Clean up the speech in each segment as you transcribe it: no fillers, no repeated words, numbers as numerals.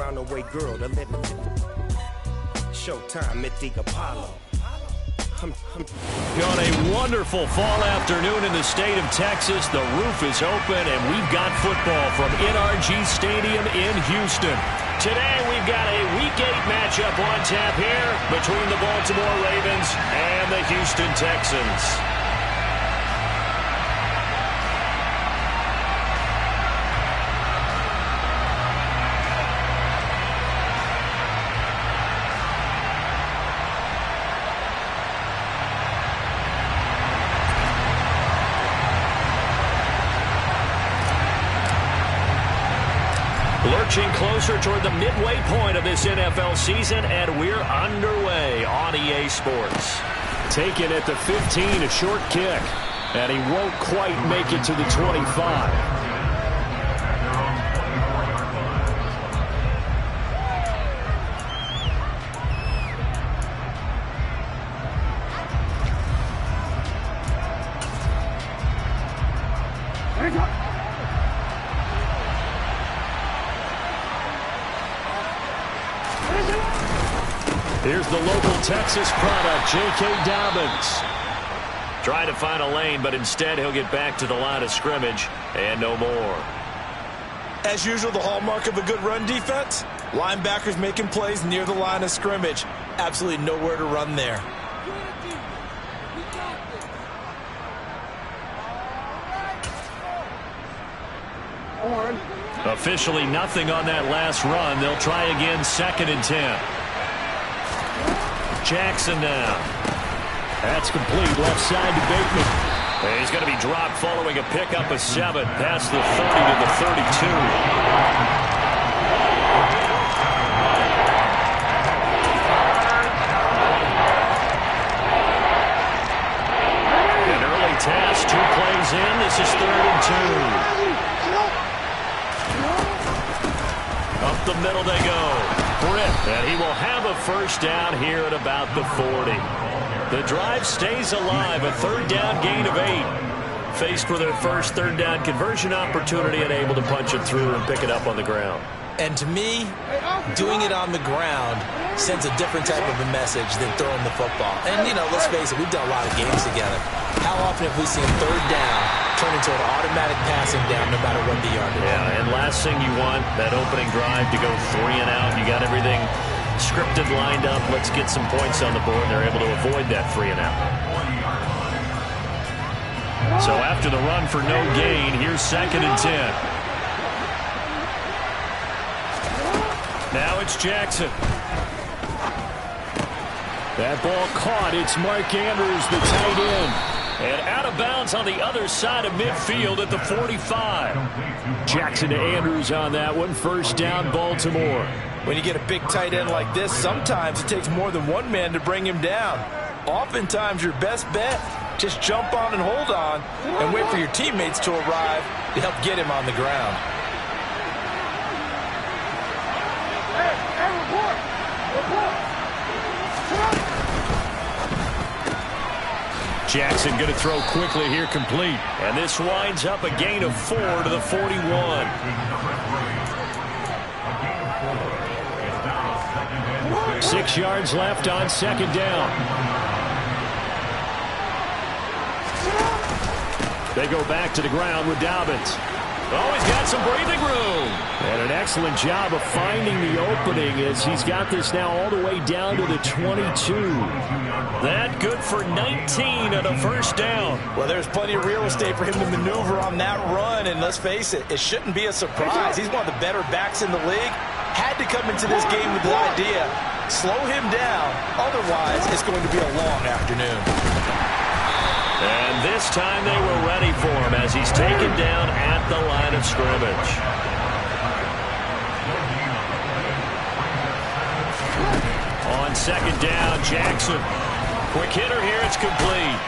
around the way, girl, to live it. Showtime at the Apollo. On a wonderful fall afternoon in the state of Texas, the roof is open, and we've got football from NRG Stadium in Houston. Today, we've got a Week 8 matchup on tap here between the Baltimore Ravens and the Houston Texans. Lurching closer toward the midway point of this NFL season, and we're underway on EA Sports. Taken at the 15, a short kick, and he won't quite make it to the 25. Here's the local Texas product, J.K. Dobbins. Trying to find a lane, but instead he'll get back to the line of scrimmage and no more. As usual, the hallmark of a good run defense, linebackers making plays near the line of scrimmage. Absolutely nowhere to run there. Officially nothing on that last run. They'll try again, 2nd and 10. Jackson now. That's complete, left side to Bateman. And he's going to be dropped following a pickup of 7 past the 30 to the 32. An early task, 2 plays in. This is 3rd and 2. Up the middle they go. Britt, and he will have a first down here at about the 40. The drive stays alive, a 3rd down gain of 8. Faced with their first 3rd down conversion opportunity and able to punch it through and pick it up on the ground. And to me, doing it on the ground sends a different type of a message than throwing the football. And, you know, let's face it, we've done a lot of games together. How often have we seen 3rd down turn into an automatic passing down no matter what the yardage is? Yeah, and last thing you want, that opening drive to go 3 and out. You got everything scripted, lined up. Let's get some points on the board, and they're able to avoid that 3 and out. So after the run for no gain, here's 2nd and 10. Now it's Jackson. That ball caught. It's Mark Andrews, the tight end. And out of bounds on the other side of midfield at the 45. Jackson to Andrews on that one. First down, Baltimore. When you get a big tight end like this, sometimes it takes more than one man to bring him down. Oftentimes, your best bet, just jump on and hold on and wait for your teammates to arrive to help get him on the ground. Jackson going to throw quickly here, complete. And this winds up a gain of 4 to the 41. Six yards left on 2nd down. They go back to the ground with Dobbins. Oh, he's got some breathing room. And an excellent job of finding the opening as he's got this now all the way down to the 22. That good for 19 and a first down. Well, there's plenty of real estate for him to maneuver on that run. And let's face it, it shouldn't be a surprise. He's one of the better backs in the league. Had to come into this game with the idea, slow him down. Otherwise, it's going to be a long afternoon. And this time they were ready for him as he's taken down at the line of scrimmage. On 2nd down, Jackson. Quick hitter here, it's complete.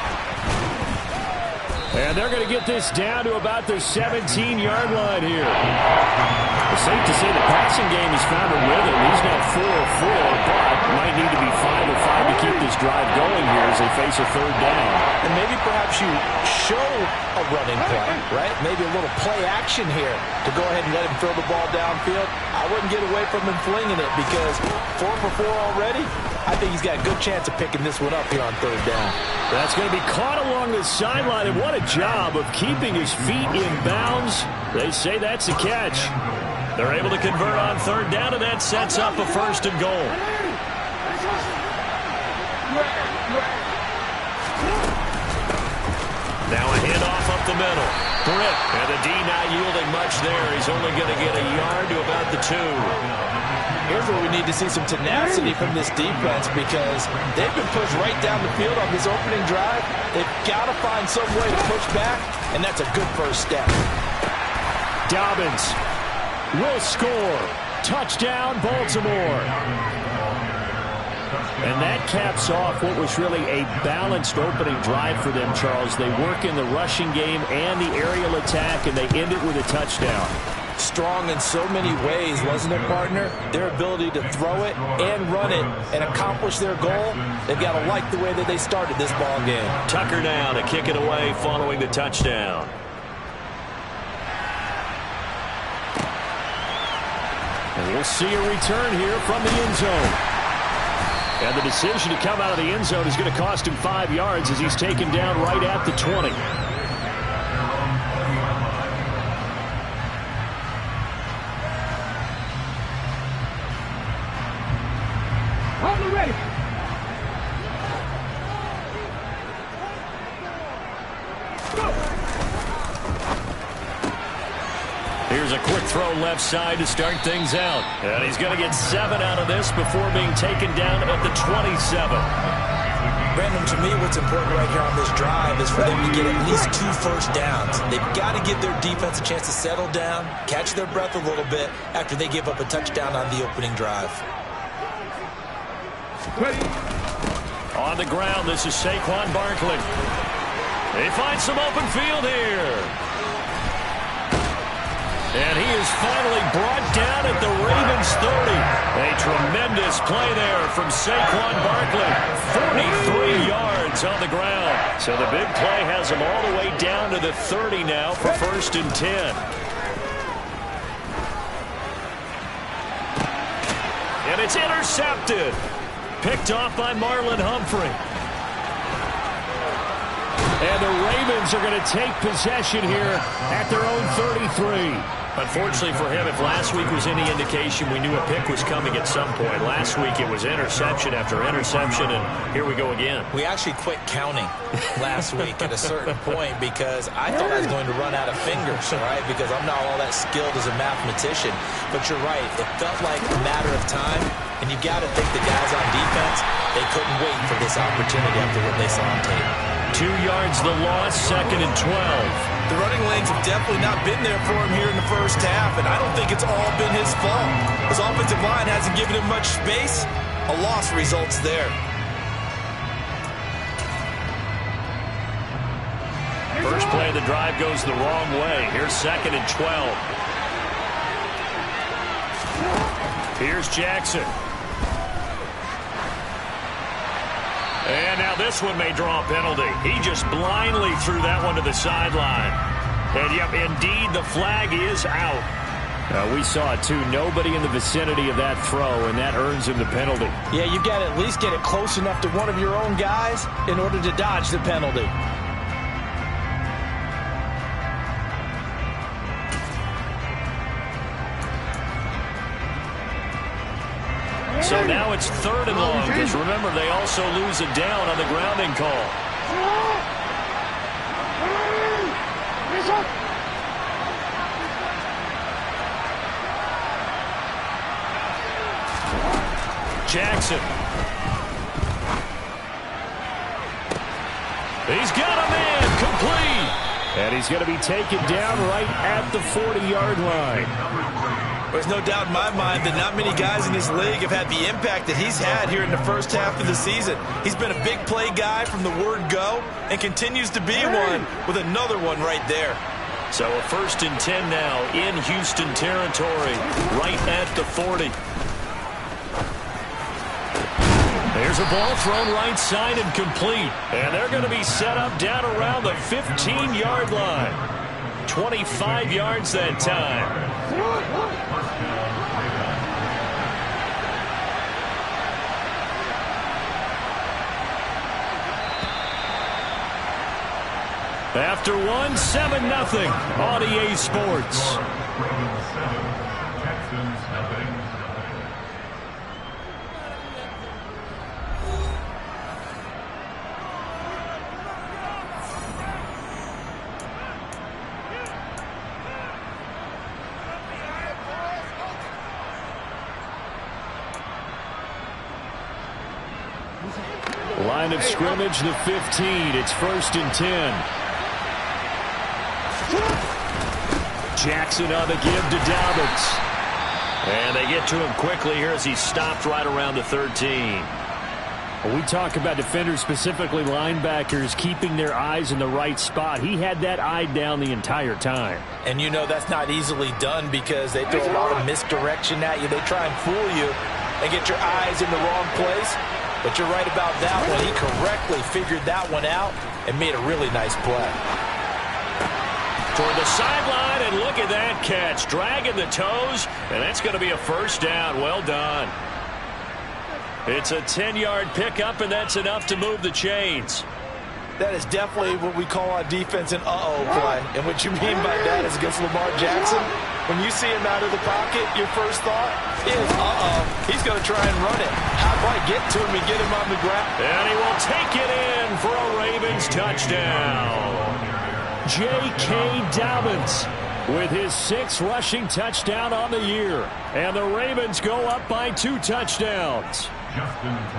And they're going to get this down to about the 17-yard line here. It's safe to say the passing game has found a rhythm. He's now 4 of 4, but might need to be 5 of 5 to keep this drive going here as they face a third down. And maybe perhaps you show a running play, right? Maybe a little play action here to go ahead and let him throw the ball downfield. I wouldn't get away from him flinging it because 4 for 4 already. I think he's got a good chance of picking this one up here on third down. That's going to be caught along the sideline, and what a job of keeping his feet in bounds. They say that's a catch. They're able to convert on third down, and that sets up a 1st and goal. Now a handoff up the middle. Britt, and the D not yielding much there. He's only going to get a yard to about the 2. Here's where we need to see some tenacity from this defense because they've been pushed right down the field on this opening drive. They've got to find some way to push back, and that's a good first step. Dobbins will score. Touchdown, Baltimore. And that caps off what was really a balanced opening drive for them, Charles. They work in the rushing game and the aerial attack, and they end it with a touchdown. Strong in so many ways, wasn't it, partner? Their ability to throw it and run it and accomplish their goal, they've got to like the way that they started this ball game. Tucker now to kick it away following the touchdown. And we'll see a return here from the end zone. And the decision to come out of the end zone is going to cost him 5 yards as he's taken down right at the 20. Here's a quick throw left side to start things out. And he's going to get 7 out of this before being taken down at the 27. Brandon, to me, what's important right here on this drive is for them to get at least 2 first downs. They've got to give their defense a chance to settle down, catch their breath a little bit after they give up a touchdown on the opening drive. On the ground, this is Saquon Barkley. They find some open field here. And he is finally brought down at the Ravens 30. A tremendous play there from Saquon Barkley. 43 yards on the ground. So the big play has him all the way down to the 30 now for 1st and 10. And it's intercepted. Picked off by Marlon Humphrey. And the Ravens are going to take possession here at their own 33. Unfortunately for him, if last week was any indication, we knew a pick was coming at some point. Last week it was interception after interception, and here we go again. We actually quit counting last week at a certain point because I thought I was going to run out of fingers, right? Because I'm not all that skilled as a mathematician. But you're right. It felt like a matter of time, and you got to think the guys on defense, they couldn't wait for this opportunity after what they saw on tape. 2 yards the loss, 2nd and 12. The running lanes have definitely not been there for him here in the first half, and I don't think it's all been his fault. His offensive line hasn't given him much space. A loss results there. First play of the drive goes the wrong way. Here's 2nd and 12. Here's Jackson. And now this one may draw a penalty. He just blindly threw that one to the sideline. And, yep, indeed, the flag is out. We saw it, too. Nobody in the vicinity of that throw, and that earns him the penalty. Yeah, you got to at least get it close enough to one of your own guys in order to dodge the penalty. So now it's 3rd and long, because remember, they also lose a down on the grounding call. Jackson. He's got a man, complete. And he's going to be taken down right at the 40-yard line. There's no doubt in my mind that not many guys in this league have had the impact that he's had here in the first half of the season. He's been a big play guy from the word go and continues to be one with another one right there. So a 1st and 10 now in Houston territory, right at the 40. There's a ball thrown right side and complete. And they're going to be set up down around the 15-yard line. 25 yards that time. After one, 7-0 on EA Sports. Line of scrimmage, the 15. It's 1st and 10. Jackson on the give to Dobbins. And they get to him quickly here as he stopped right around the 13. Well, we talk about defenders, specifically linebackers, keeping their eyes in the right spot. He had that eye down the entire time. And you know that's not easily done because they throw a lot of misdirection at you. They try and fool you and get your eyes in the wrong place. But you're right about that one. He correctly figured that one out and made a really nice play. Toward the sideline, and look at that catch. Dragging the toes, and that's going to be a 1st down. Well done. It's a 10-yard pickup, and that's enough to move the chains. That is definitely what we call on defense an uh-oh play. And what you mean by that is against Lamar Jackson, when you see him out of the pocket, your first thought is, he's going to try and run it. How do I get to him and get him on the ground? And he will take it in for a Ravens touchdown. J.K. Dobbins with his 6th rushing touchdown on the year. And the Ravens go up by 2 touchdowns.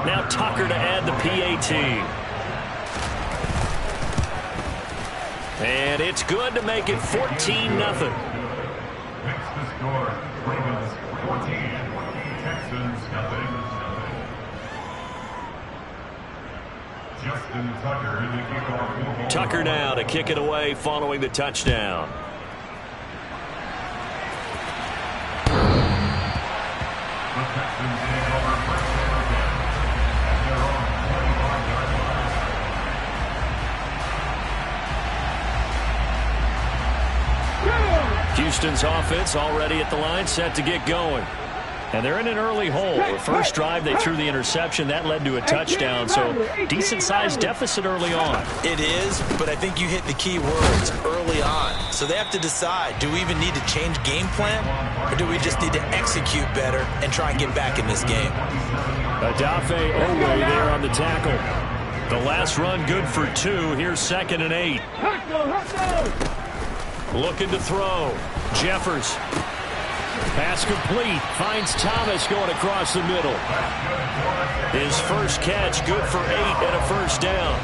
Now Tucker to add the PAT. And it's good to make it 14-0. Makes the score, Ravens 14, Texans nothing. Justin Tucker in the kickoff. Tucker now to kick it away following the touchdown. The Texans take over first and 10 at their own 25-yard line. Houston's offense already at the line, set to get going. And they're in an early hole. The first drive, they threw the interception. That led to a touchdown, so decent-sized deficit early on. It is, but I think you hit the key words, early on. So they have to decide, do we even need to change game plan, or do we just need to execute better and try and get back in this game? Adafe Owe there on the tackle. The last run good for 2. Here's 2nd and 8. Looking to throw. Jeffers. Pass complete. Finds Thomas going across the middle. His first catch good for 8 and a 1st down.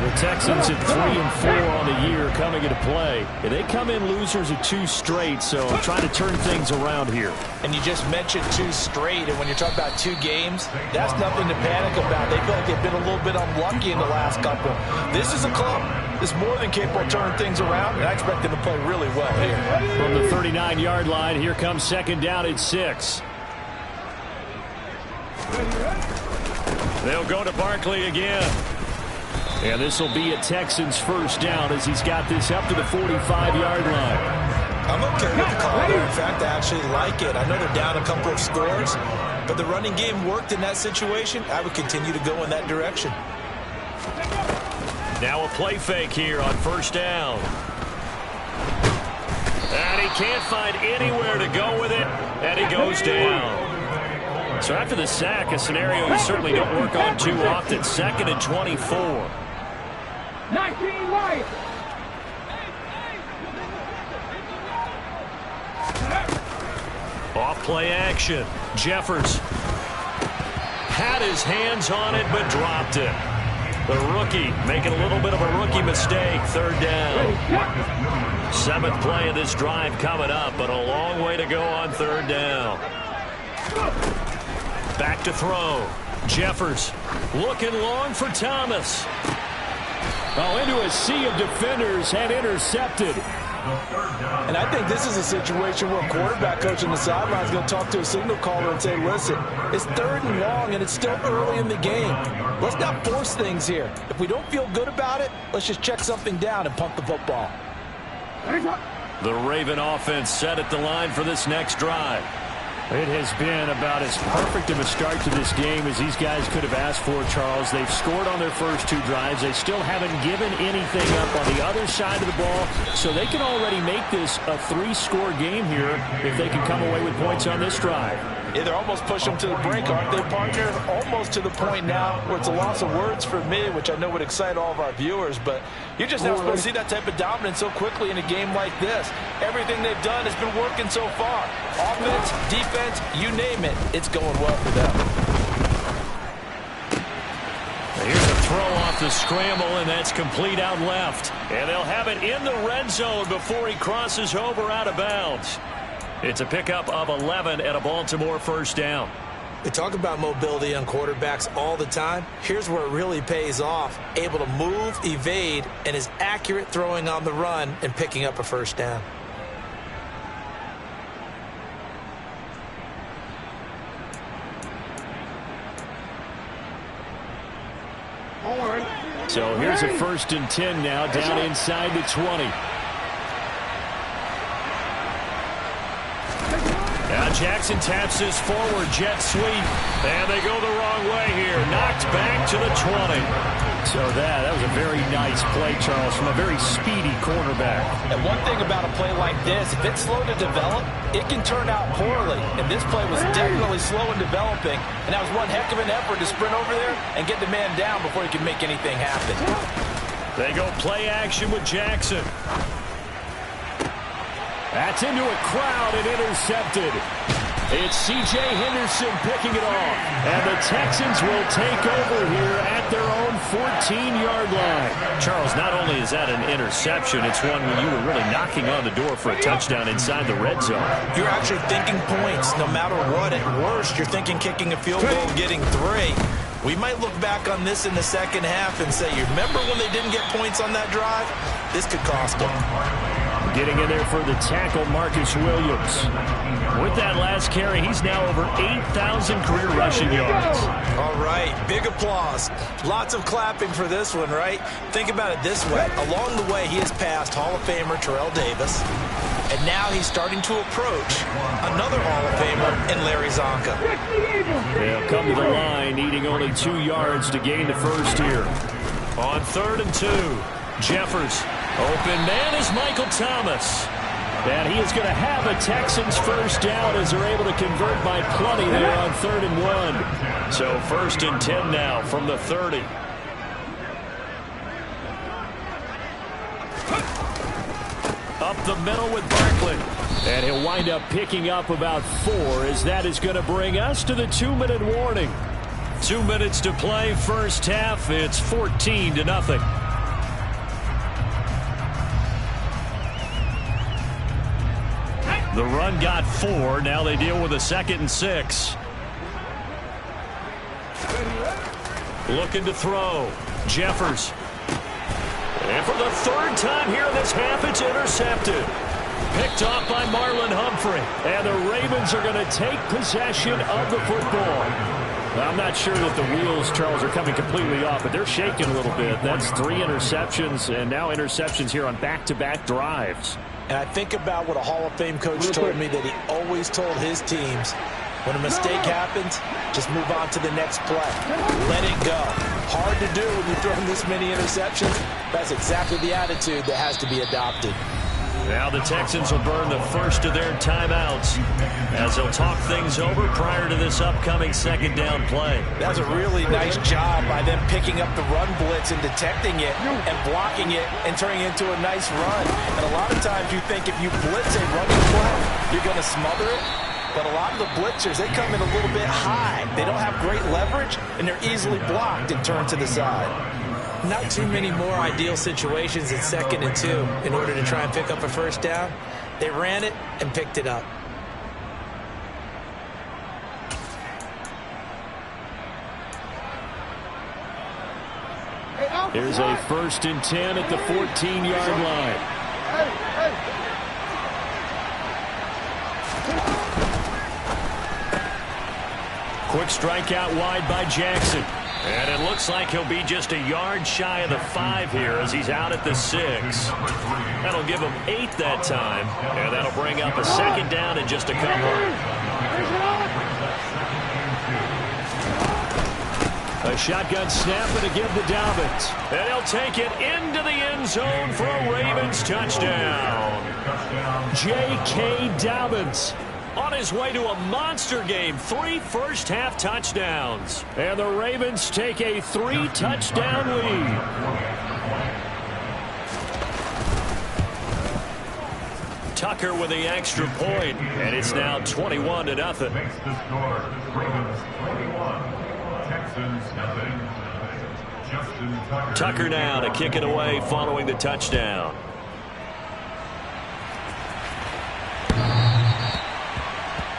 The Texans at 3 and 4 on the year coming into play. They come in losers of 2 straight, so trying to turn things around here. And you just mentioned 2 straight, and when you're talking about 2 games, that's nothing to panic about. They feel like they've been a little bit unlucky in the last couple. This is a club that's more than capable of turning things around, and I expect them to play really well here. From the 39-yard line, here comes 2nd down at 6. They'll go to Barkley again. And this will be a Texans 1st down as he's got this up to the 45-yard line. I'm okay with the call there. In fact, I actually like it. I know they're down a couple of scores, but the running game worked in that situation. I would continue to go in that direction. Now a play fake here on 1st down. And he can't find anywhere to go with it, and he goes down. So after the sack, a scenario you certainly don't work on too often. 2nd and 24. 19 right. Off play action. Jeffers had his hands on it but dropped it. The rookie making a little bit of a rookie mistake. 3rd down. 7th play of this drive coming up, but a long way to go on 3rd down. Back to throw. Jeffers looking long for Thomas. Oh, into a sea of defenders and intercepted. And I think this is a situation where a quarterback coach on the sideline is going to talk to a signal caller and say, listen, it's 3rd and long and it's still early in the game. Let's not force things here. If we don't feel good about it, let's just check something down and punt the football. The Raven offense set at the line for this next drive. It has been about as perfect of a start to this game as these guys could have asked for, Charles. They've scored on their first 2 drives. They still haven't given anything up on the other side of the ball, so they can already make this a 3-score game here if they can come away with points on this drive. Yeah, they're almost pushing them to the brink, aren't they, partner? Almost to the point now where it's a loss of words for me, which I know would excite all of our viewers, but you're just not supposed to see that type of dominance so quickly in a game like this. Everything they've done has been working so far. Offense, defense, you name it, it's going well for them. Here's a throw off the scramble, and that's complete out left. And they'll have it in the red zone before he crosses over out of bounds. It's a pickup of 11 and a Baltimore first down. We talk about mobility on quarterbacks all the time. Here's where it really pays off. Able to move, evade, and is accurate throwing on the run and picking up a first down. So here's a 1st and 10 now, down inside the 20. Now Jackson taps his forward jet sweep, and they go the wrong way here. Knocked back to the 20. So that was a very nice play, Charles, from a very speedy quarterback. And one thing about a play like this, if it's slow to develop, it can turn out poorly. And this play was definitely slow in developing, and that was one heck of an effort to sprint over there and get the man down before he could make anything happen. They go play action with Jackson. That's into a crowd and intercepted. It's C.J. Henderson picking it off. And the Texans will take over here at their own 14-yard line. Charles, not only is that an interception, it's one where you were really knocking on the door for a touchdown inside the red zone. You're actually thinking points no matter what. At worst, you're thinking kicking a field goal and getting 3. We might look back on this in the second half and say, you remember when they didn't get points on that drive? This could cost them. Getting in there for the tackle, Marcus Williams. With that last carry, he's now over 8,000 career rushing yards. All right, big applause. Lots of clapping for this one, right? Think about it this way. Along the way, he has passed Hall of Famer Terrell Davis, and now he's starting to approach another Hall of Famer in Larry Zonka. They'll come to the line, needing only 2 yards to gain the first here. On 3rd and 2, Jeffers. Open man is Michael Thomas. And he is going to have a Texans first down as they're able to convert by plenty there on 3rd and 1. So 1st and 10 now from the 30. Up the middle with Barkley. And he'll wind up picking up about 4 as that is going to bring us to the 2-minute warning. 2 minutes to play first half. It's 14-0. The run got 4. Now they deal with a 2nd and 6. Looking to throw. Jeffers. And for the 3rd time here in this half, it's intercepted. Picked off by Marlon Humphrey. And the Ravens are going to take possession of the football. I'm not sure that the wheels, Charles, are coming completely off, but they're shaking a little bit. That's 3 interceptions, and now interceptions here on back-to-back drives. And I think about what a Hall of Fame coach told me that he always told his teams, when a mistake happens, just move on to the next play. Let it go. Hard to do when you're throwing this many interceptions. That's exactly the attitude that has to be adopted. Now the Texans will burn the first of their timeouts as they'll talk things over prior to this upcoming 2nd down play. That was a really nice job by them picking up the run blitz and detecting it and blocking it and turning it into a nice run. And a lot of times you think if you blitz a running play, you're going to smother it. But a lot of the blitzers, they come in a little bit high. They don't have great leverage, and they're easily blocked and turned to the side. Not too many more ideal situations at 2nd and 2 in order to try and pick up a first down. They ran it and picked it up. Here's a 1st and 10 at the 14-yard line. Quick strikeout wide by Jackson. And it looks like he'll be just a yard shy of the 5 here as he's out at the 6. That'll give him 8 that time. And that'll bring up a second down in just a couple. A shotgun snap and a give to Dobbins. And he'll take it into the end zone for a Ravens touchdown. J.K. Dobbins on his way to a monster game. 3 first-half touchdowns. And the Ravens take a 3-touchdown lead. Tucker with the extra point, and it's now 21-0. Makes the score. Ravens 21, Texans nothing. Justin Tucker now to kick it away following the touchdown.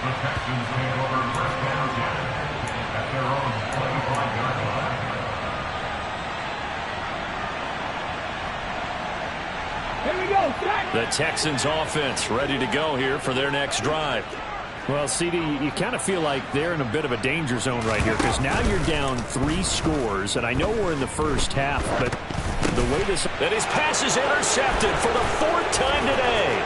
The Texans take over first down again at their own 25-yard line. Here we go, set. The Texans offense ready to go here for their next drive. Well, CD, you kind of feel like they're in a bit of a danger zone right here because now you're down 3 scores, and I know we're in the first half, but the way this... And his pass is intercepted for the 4th time today.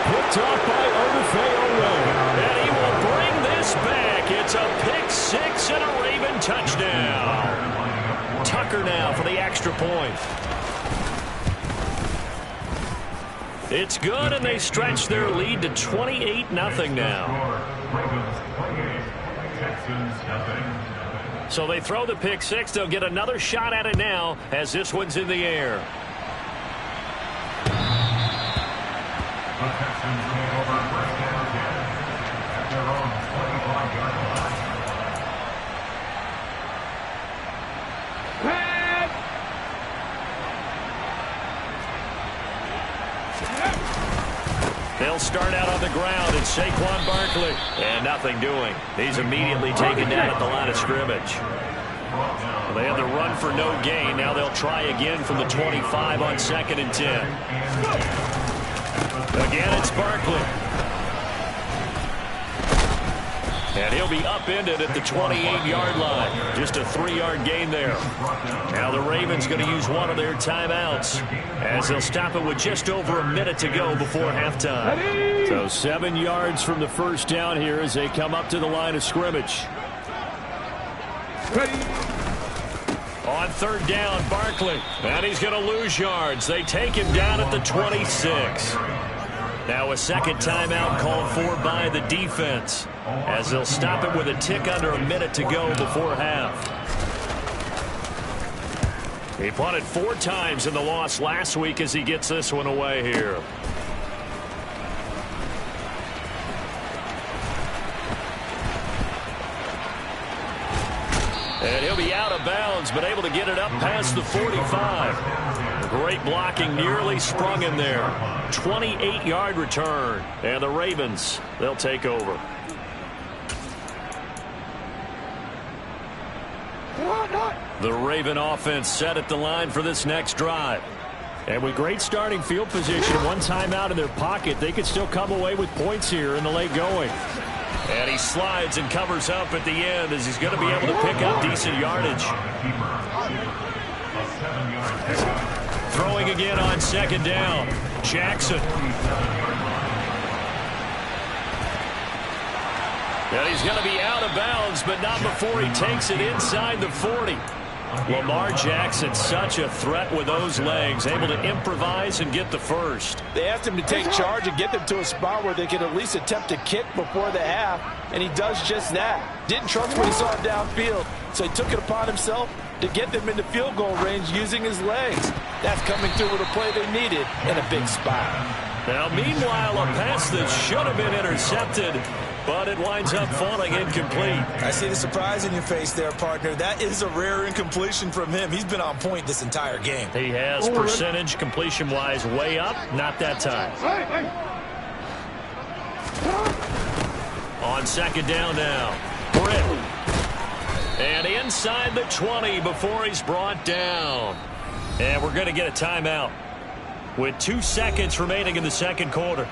Picked off by Odefeo. And he will bring this back. It's a pick 6 and a Raven touchdown. Tucker now for the extra point. It's good, and they stretch their lead to 28-0 now. So they throw the pick 6. They'll get another shot at it now as this one's in the air. The Texans take over first down again at their own 25-yard line. They'll start out on the ground. It's Saquon Barkley. And nothing doing. He's immediately taken down at the line of scrimmage. Well, they had the run for no gain. Now they'll try again from the 25 on 2nd and 10. Again, it's Barkley. And he'll be upended at the 28-yard line. Just a 3-yard gain there. Now the Ravens going to use one of their timeouts as they'll stop it with just over a minute to go before halftime. So 7 yards from the first down here as they come up to the line of scrimmage. Ready. On 3rd down, Barkley. And he's going to lose yards. They take him down at the 26. Now a second timeout called for by the defense as they'll stop it with a tick under a minute to go before half. He punted 4 times in the loss last week as he gets this one away here. And he'll be out of bounds, but able to get it up past the 45. Great blocking, nearly sprung him there. 28-yard return. And the Ravens, they'll take over. The Raven offense set at the line for this next drive. And with great starting field position, one timeout in their pocket, they could still come away with points here in the late going. And he slides and covers up at the end as he's going to be able to pick up decent yardage. Throwing again on 2nd down. Jackson. And he's going to be out of bounds, but not before he takes it inside the 40. Lamar Jackson, such a threat with those legs, able to improvise and get the first. They asked him to take charge and get them to a spot where they could at least attempt a kick before the half, and he does just that. Didn't trust what he saw downfield, so he took it upon himself to get them into field goal range using his legs. That's coming through with a play they needed in a big spot. Now, meanwhile, a pass that should have been intercepted, but it winds up falling incomplete. I see the surprise in your face there, partner. That is a rare incompletion from him. He's been on point this entire game. He has percentage completion-wise way up, not that time. On 2nd down now, Britt. And inside the 20 before he's brought down. And we're going to get a timeout. with 2 seconds remaining in the second quarter.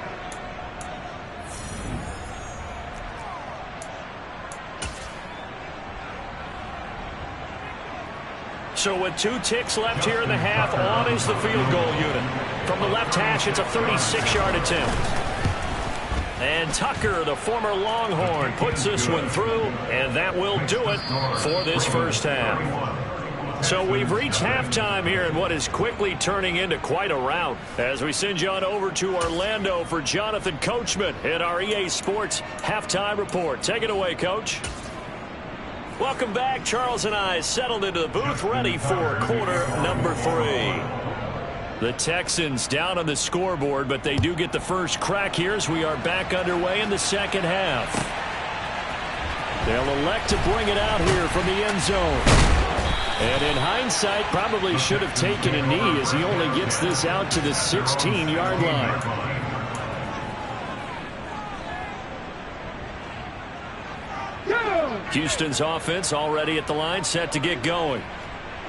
So with 2 ticks left here in the half, on is the field goal unit. From the left hash, it's a 36-yard attempt. And Tucker, the former Longhorn, puts this one through, and that will do it for this first half. So we've reached halftime here in what is quickly turning into quite a rout, as we send you on over to Orlando for Jonathan Coachman in our EA Sports Halftime Report. Take it away, Coach. Welcome back. Charles and I settled into the booth, ready for quarter number 3. The Texans down on the scoreboard, but they do get the first crack here as we are back underway in the second half. They'll elect to bring it out here from the end zone. And in hindsight, probably should have taken a knee as he only gets this out to the 16-yard line. Houston's offense already at the line, set to get going.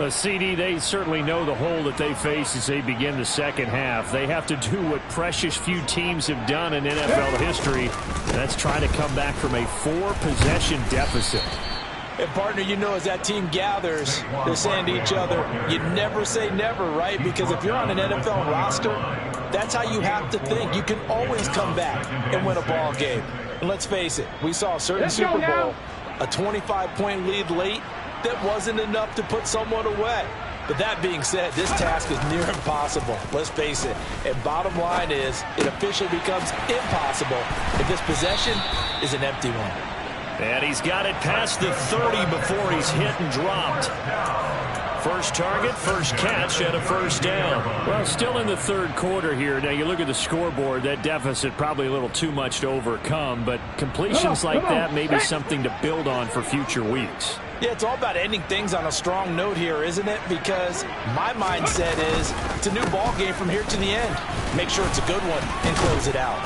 CD, they certainly know the hole that they face as they begin the second half. They have to do what precious few teams have done in NFL history. That's trying to come back from a 4-possession deficit. And, partner, you know, as that team gathers, they're saying to each other, you never say never, right? Because if you're on an NFL roster, that's how you have to think. You can always come back and win a ball game. And let's face it, we saw a certain Super Bowl, a 25-point lead late, that wasn't enough to put someone away. But that being said, this task is near impossible. Let's face it. And bottom line is, it officially becomes impossible if this possession is an empty one. And he's got it past the 30 before he's hit and dropped. First target, first catch, and a first down. Well, still in the third quarter here. Now, you look at the scoreboard, that deficit probably a little too much to overcome, but completions like that may be something to build on for future weeks. Yeah, it's all about ending things on a strong note here, isn't it? Because my mindset is it's a new ball game from here to the end. Make sure it's a good one and close it out.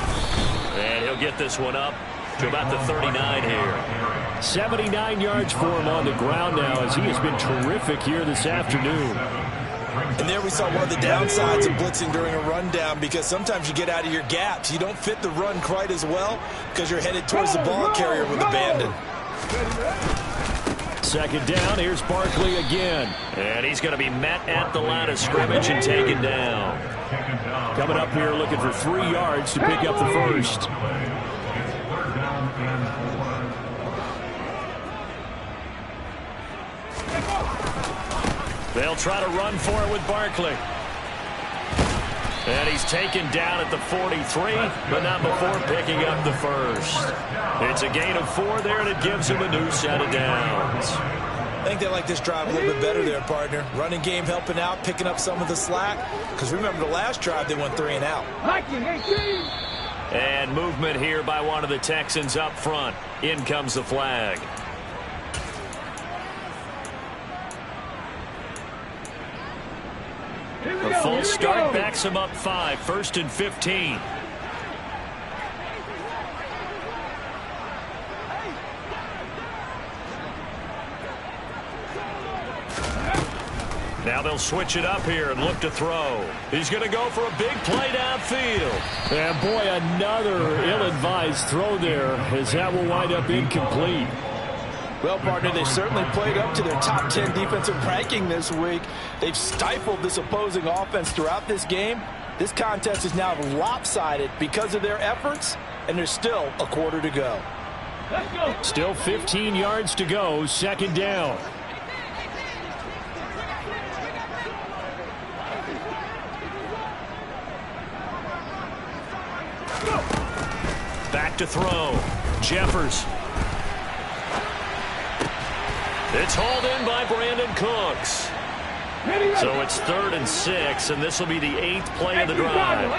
And he'll get this one up to about the 39 here. 79 yards for him on the ground now as he has been terrific here this afternoon. And there we saw one of the downsides of blitzing during a rundown, because sometimes you get out of your gaps. You don't fit the run quite as well because you're headed towards the ball carrier with abandon. Second down, here's Barkley again. And he's going to be met at the line of scrimmage and taken down. Coming up here looking for 3 yards to pick up the first. They'll try to run for it with Barkley. And he's taken down at the 43, but not before picking up the first. It's a gain of 4 there, and it gives him a new set of downs. I think they like this drive a little bit better there, partner. Running game helping out, picking up some of the slack. Because remember, the last drive, they went 3 and out. And movement here by one of the Texans up front. In comes the flag. A full start backs him up 5, 1st and 15. Now they'll switch it up here and look to throw. He's going to go for a big play downfield. And boy, another ill-advised throw there as that will wind up incomplete. Well, partner, they certainly played up to their top 10 defensive ranking this week. They've stifled this opposing offense throughout this game. This contest is now lopsided because of their efforts, and there's still a quarter to go. Still 15 yards to go, second down. Back to throw. Jeffers. It's hauled in by Brandon Cooks. So it's 3rd and 6, and this will be the 8th play of the drive.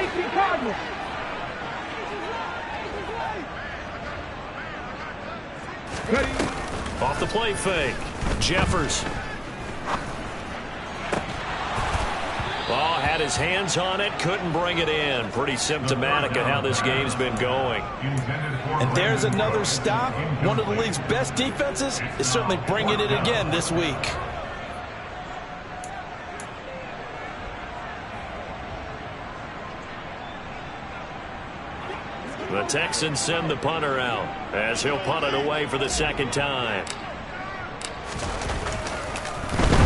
Off the play fake. Jeffers. Oh, had his hands on it, couldn't bring it in. Pretty symptomatic of how this game's been going. And there's another stop. One of the league's best defenses is certainly bringing it again this week. The Texans send the punter out as he'll punt it away for the second time.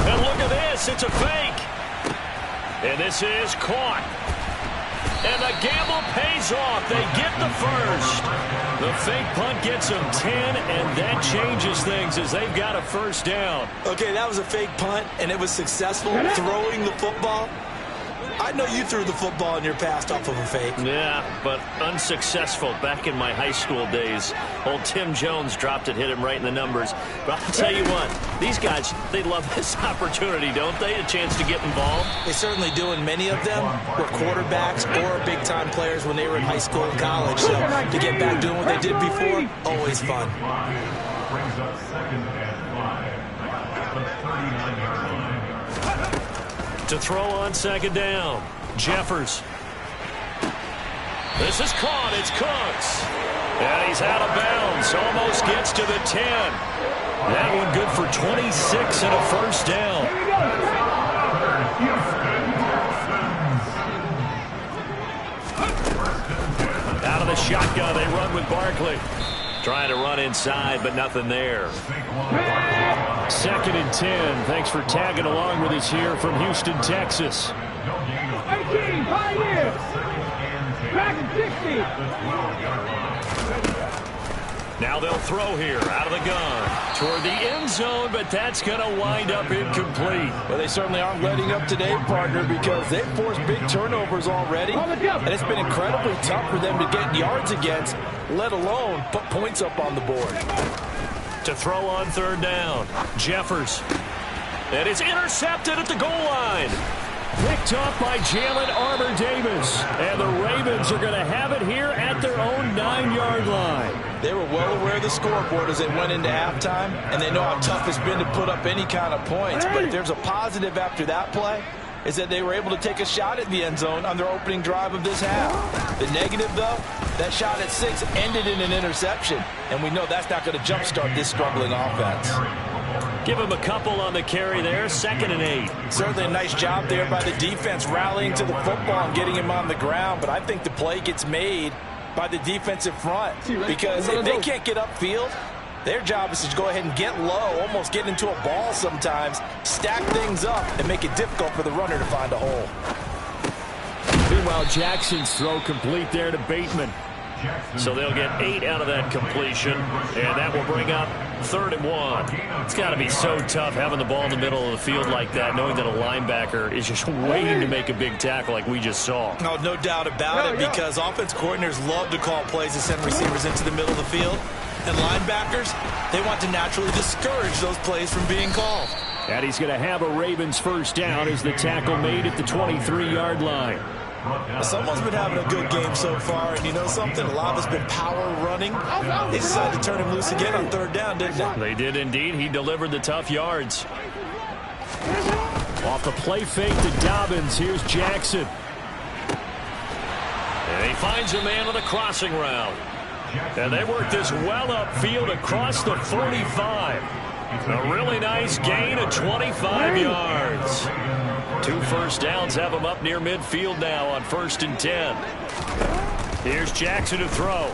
And look at this. It's a fake. And this is caught. And the gamble pays off. They get the first. The fake punt gets them 10, and that changes things as they've got a first down. Okay, that was a fake punt, and it was successful throwing the football. I know you threw the football in your past off of a fake. Yeah, but unsuccessful back in my high school days. Old Tim Jones dropped it, hit him right in the numbers. But I'll tell you what, these guys, they love this opportunity, don't they? A chance to get involved. They certainly do, and many of them were quarterbacks or big-time players when they were in high school and college. So to get back doing what they did before, always fun. Brings up 2nd and 5 at the 39-yard line. To throw on second down, Jeffers. This is caught. It's Cooks. And he's out of bounds. Almost gets to the 10. That one good for 26 and a first down. Out of the shotgun, they run with Barkley. Trying to run inside, but nothing there. 2nd and 10. Thanks for tagging along with us here from Houston, Texas. 18, 5 years. Back at 60. Now they'll throw here out of the gun toward the end zone, but that's going to wind up incomplete. Well, they certainly aren't letting up today, partner, because they've forced big turnovers already, and it's been incredibly tough for them to get yards against, let alone put points up on the board. To throw on third down, Jeffers. And it's intercepted at the goal line. Picked off by Jalen Armour-Davis. And the Ravens are going to have it here at their own 9-yard line. They were well aware of the scoreboard as they went into halftime, and they know how tough it's been to put up any kind of points. But if there's a positive after that play, is that they were able to take a shot at the end zone on their opening drive of this half. The negative, though, that shot at 6 ended in an interception, and we know that's not going to jumpstart this struggling offense. Give him a couple on the carry there, 2nd and 8. Certainly a nice job there by the defense rallying to the football and getting him on the ground, but I think the play gets made by the defensive front because if they can't get upfield, their job is to go ahead and get low, almost get into a ball sometimes, stack things up, and make it difficult for the runner to find a hole. Meanwhile, Jackson's throw complete there to Bateman. So they'll get 8 out of that completion, and that will bring up 3rd and 1. It's got to be so tough having the ball in the middle of the field like that, knowing that a linebacker is just waiting to make a big tackle like we just saw. Oh, no doubt about it, because offense coordinators love to call plays and send receivers into the middle of the field. And linebackers, they want to naturally discourage those plays from being called. And he's going to have a Ravens first down as the tackle made at the 23-yard line. Someone's been having a good game so far, and you know something? A lot of it's been power running. They decided to turn him loose again on 3rd down, didn't they? They did indeed. He delivered the tough yards. Off the play fake to Dobbins. Here's Jackson. And he finds a man on the crossing route. And they work this well upfield across the 45. A really nice gain of 25 yards. 2 first downs have them up near midfield now on 1st and 10. Here's Jackson to throw.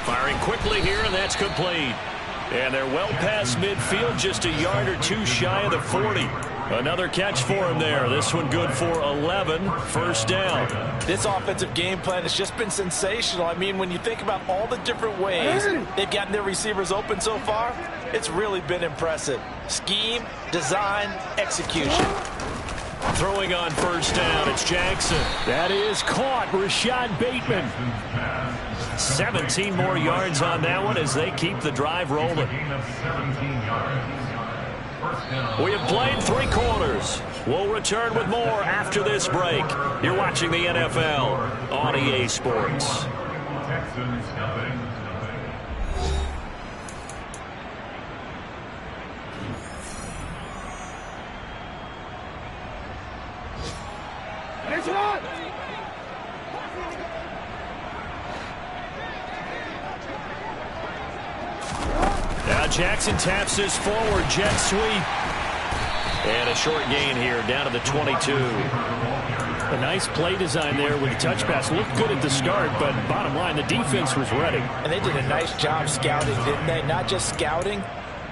Firing quickly here, and that's complete. And they're well past midfield, just a yard or 2 shy of the 40. Another catch for him there. This one good for 11. First down. This offensive game plan has just been sensational. I mean, when you think about all the different ways they've gotten their receivers open so far, it's really been impressive. Scheme, design, execution. Throwing on first down, it's Jackson. That is caught. Rashad Bateman. 17 more yards on that one as they keep the drive rolling. We have played 3 quarters. We'll return with more after this break. You're watching the NFL on EA Sports. It's on. Now Jackson taps this forward jet sweep. And a short gain here down to the 22. A nice play design there with the touch pass. Looked good at the start, but bottom line, the defense was ready. And they did a nice job scouting, didn't they? Not just scouting,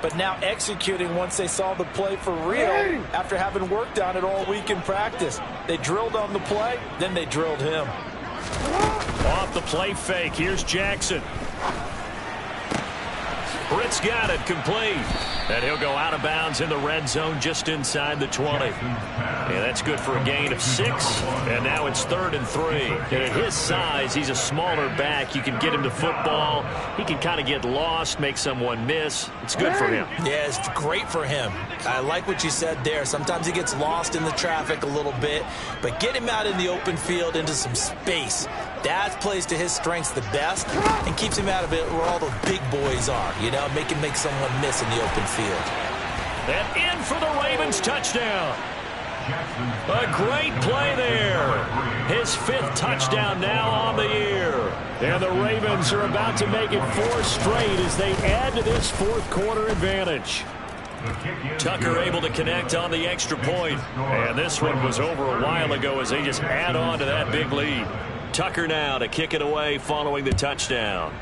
but now executing once they saw the play for real after having worked on it all week in practice. They drilled on the play, then they drilled him. Off the play fake, here's Jackson. Britt's got it, complete. And he'll go out of bounds in the red zone just inside the 20. Yeah, that's good for a gain of 6. And now it's 3rd and 3. And at his size, he's a smaller back. You can get him to football. He can kind of get lost, make someone miss. It's good for him. Yeah, it's great for him. I like what you said there. Sometimes he gets lost in the traffic a little bit. But get him out in the open field into some space. That plays to his strengths the best and keeps him out of it where all the big boys are. You know, make him make someone miss in the open field. And in for the Ravens touchdown. A great play there. His 5th touchdown now on the year. And the Ravens are about to make it 4 straight as they add to this 4th quarter advantage. Tucker able to connect on the extra point. And this one was over a while ago as they just add on to that big lead. Tucker now to kick it away following the touchdown.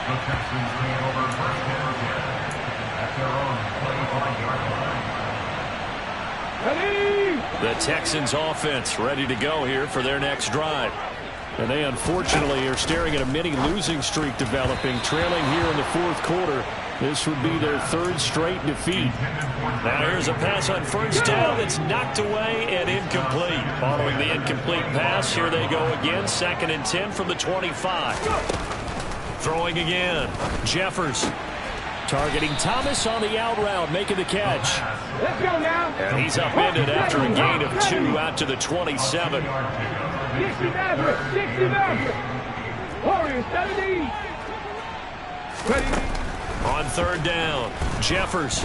The Texans take over 1st and 10 at their own 25-yard line. The Texans offense ready to go here for their next drive. And they unfortunately are staring at a mini losing streak developing, trailing here in the 4th quarter. This would be their 3rd straight defeat. Now here's a pass on 1st down that's knocked away and incomplete. Following the incomplete pass, here they go again. 2nd and 10 from the 25. Throwing again. Jeffers targeting Thomas on the out route, making the catch. Let's go now. And he's upended after a gain of 2 out to the 27. 60 Maverick. 60 Maverick. Warriors 70. Ready. On 3rd down, Jeffers.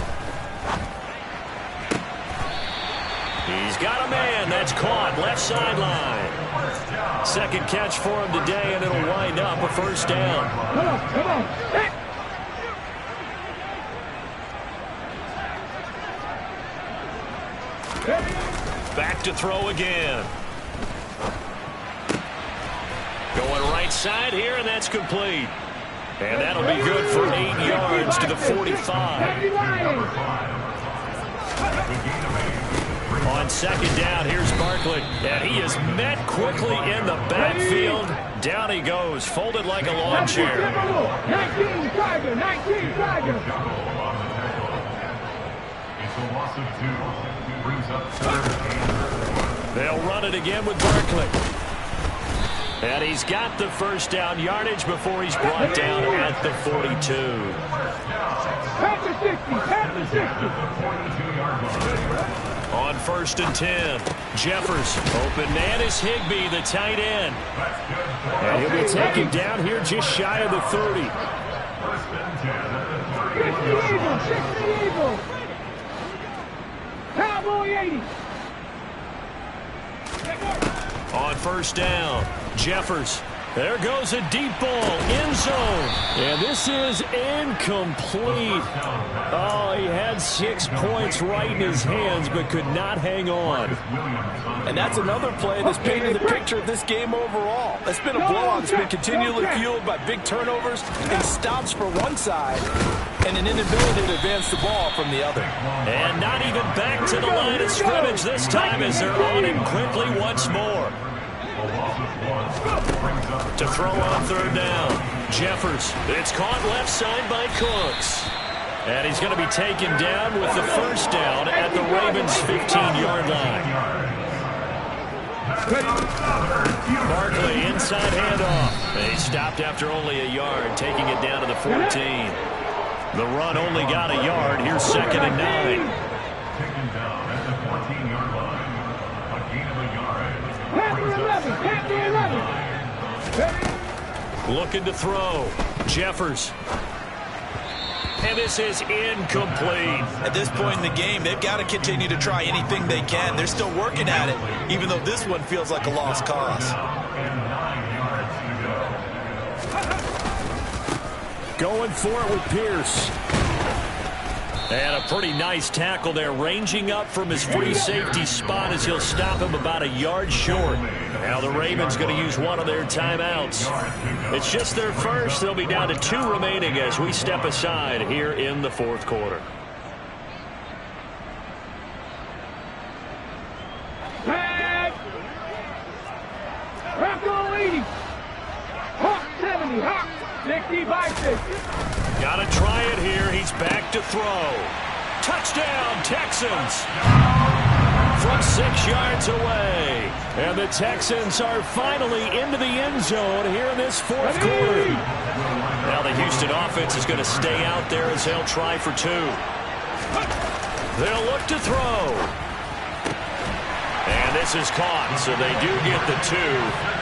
He's got a man. That's caught. Left sideline. 2nd catch for him today, and it'll wind up a 1st down. Come on, come on. Hey. Back to throw again. Going right side here, and that's complete. And that'll be good for 8 yards to the 45. On 2nd down, here's Barkley. And he is met quickly in the backfield. Down he goes, folded like a lawn chair. 19 Tiger, 19 Tiger. It's a loss of 2. Brings up 3rd and 4. They'll run it again with Barkley. And he's got the 1st down yardage before he's brought down at the 42. Pass the 60, pass the 60. On 1st and 10, Jeffers. Open man is Higbee, the tight end. And he'll be taken down here just shy of the 30. 1st and 10 at the 60 Eagle, 60 Eagle. Cowboy 80. On 1st down, Jeffers. There goes a deep ball, end zone. And this is incomplete. Oh, he had 6 points right in his hands, but could not hang on. And that's another play that's painted the picture of this game overall. It's been a blowout. It's been continually fueled by big turnovers and stops for one side and an inability to advance the ball from the other. And not even back to the line of scrimmage this time as they're on him quickly once more. To throw on 3rd down, Jeffers. It's caught left side by Cooks. And he's going to be taken down with the 1st down at the Ravens' 15-yard line. Barkley, inside handoff. And he stopped after only a yard, taking it down to the 14. The run only got a yard. Here's 2nd and 9. Taken down at the 14-yard line. A gain of a yard. Pass the 11, Looking to throw. Jeffers. And this is incomplete. At this point in the game, they've got to continue to try anything they can. They're still working at it, even though this one feels like a lost cause. And 9 yards to go. Going for it with Pierce. And a pretty nice tackle there, ranging up from his free safety spot as he'll stop him about a yard short. Now the Ravens going to use one of their timeouts. It's just their first. They'll be down to 2 remaining as we step aside here in the fourth quarter. Tag! Rocco 80. Hawk 70. Hawk 60 by 60. Got to try it here. He's back to throw. Touchdown, Texans. From 6 yards away. And the Texans are finally into the end zone here in this fourth quarter. Now the Houston offense is going to stay out there as they'll try for 2. They'll look to throw. And this is caught, so they do get the 2.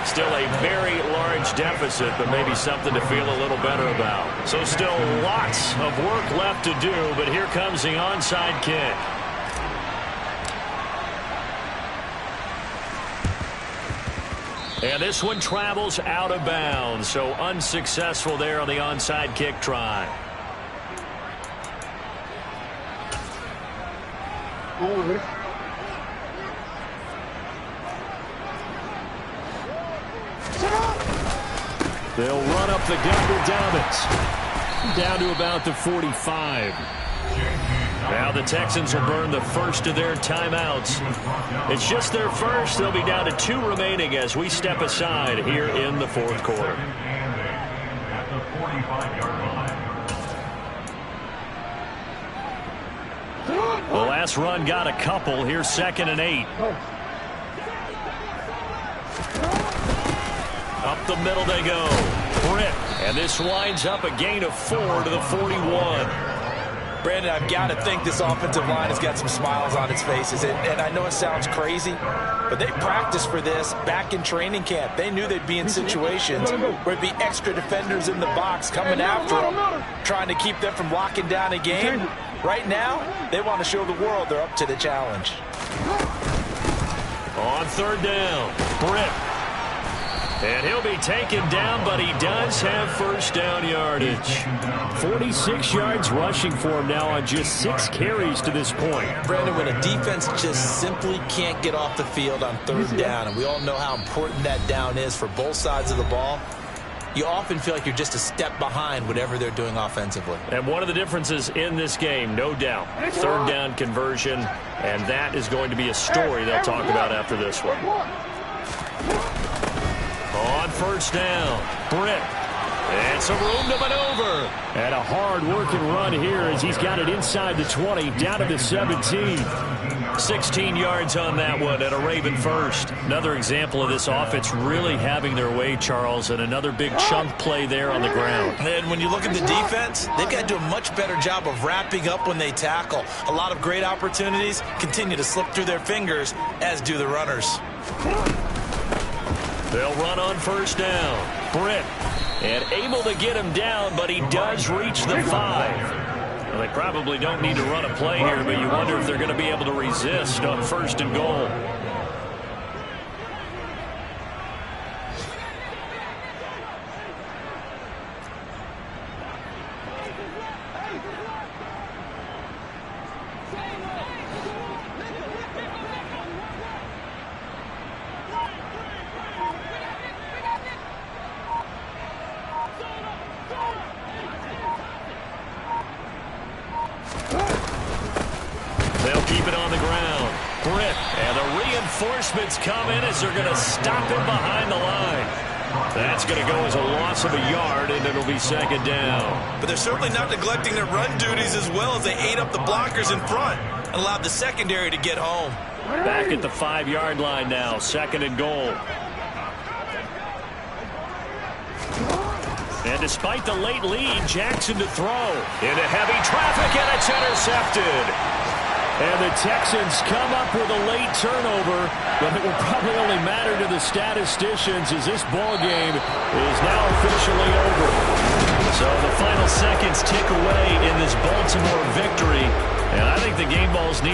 Still a very large deficit, but maybe something to feel a little better about. So still lots of work left to do, but here comes the onside kick. And this one travels out of bounds, so unsuccessful there on the onside kick try. They'll run up the gut with Dobbins. Down to about the 45. Now the Texans will burn the first of their timeouts. It's just their first. They'll be down to 2 remaining as we step aside here in the fourth quarter. The last run got a couple. Here's 2nd and 8. Up the middle they go. Britt. And this winds up a gain of 4 to the 41. Brandon, I've got to think this offensive line has got some smiles on its faces. And I know it sounds crazy, but they practiced for this back in training camp. They knew they'd be in situations where it'd be extra defenders in the box coming after them, trying to keep them from locking down a game. Right now, they want to show the world they're up to the challenge. On 3rd down, Britt. And he'll be taken down, but he does have first down yardage. 46 yards rushing for him now on just 6 carries to this point. Brandon, when a defense just simply can't get off the field on 3rd down, and we all know how important that down is for both sides of the ball, you often feel like you're just a step behind whatever they're doing offensively. And one of the differences in this game, no doubt, 3rd down conversion, and that is going to be a story they'll talk about after this one. On 1st down, Britt. And some room to maneuver. And a hard-working run here as he's got it inside the 20, down to the 17. 16 yards on that one and a Raven first. Another example of this offense really having their way, Charles, and another big chunk play there on the ground. And when you look at the defense, they've got to do a much better job of wrapping up when they tackle. A lot of great opportunities continue to slip through their fingers, as do the runners. They'll run on 1st down. Britt. And able to get him down, but he does reach the 5. Well, they probably don't need to run a play here, but you wonder if they're going to be able to resist on 1st and goal. They'll keep it on the ground. Britt, and the reinforcements come in as they're going to stop him behind the line. That's going to go as a loss of a yard, and it'll be 2nd down. But they're certainly not neglecting their run duties as well as they ate up the blockers in front and allowed the secondary to get home. Back at the 5-yard line now, 2nd and goal. And despite the late lead, Jackson to throw. Into heavy traffic, and it's intercepted. And the Texans come up with a late turnover, but it will probably only matter to the statisticians as this ball game is now officially over. So the final seconds tick away in this Baltimore victory, and I think the game balls need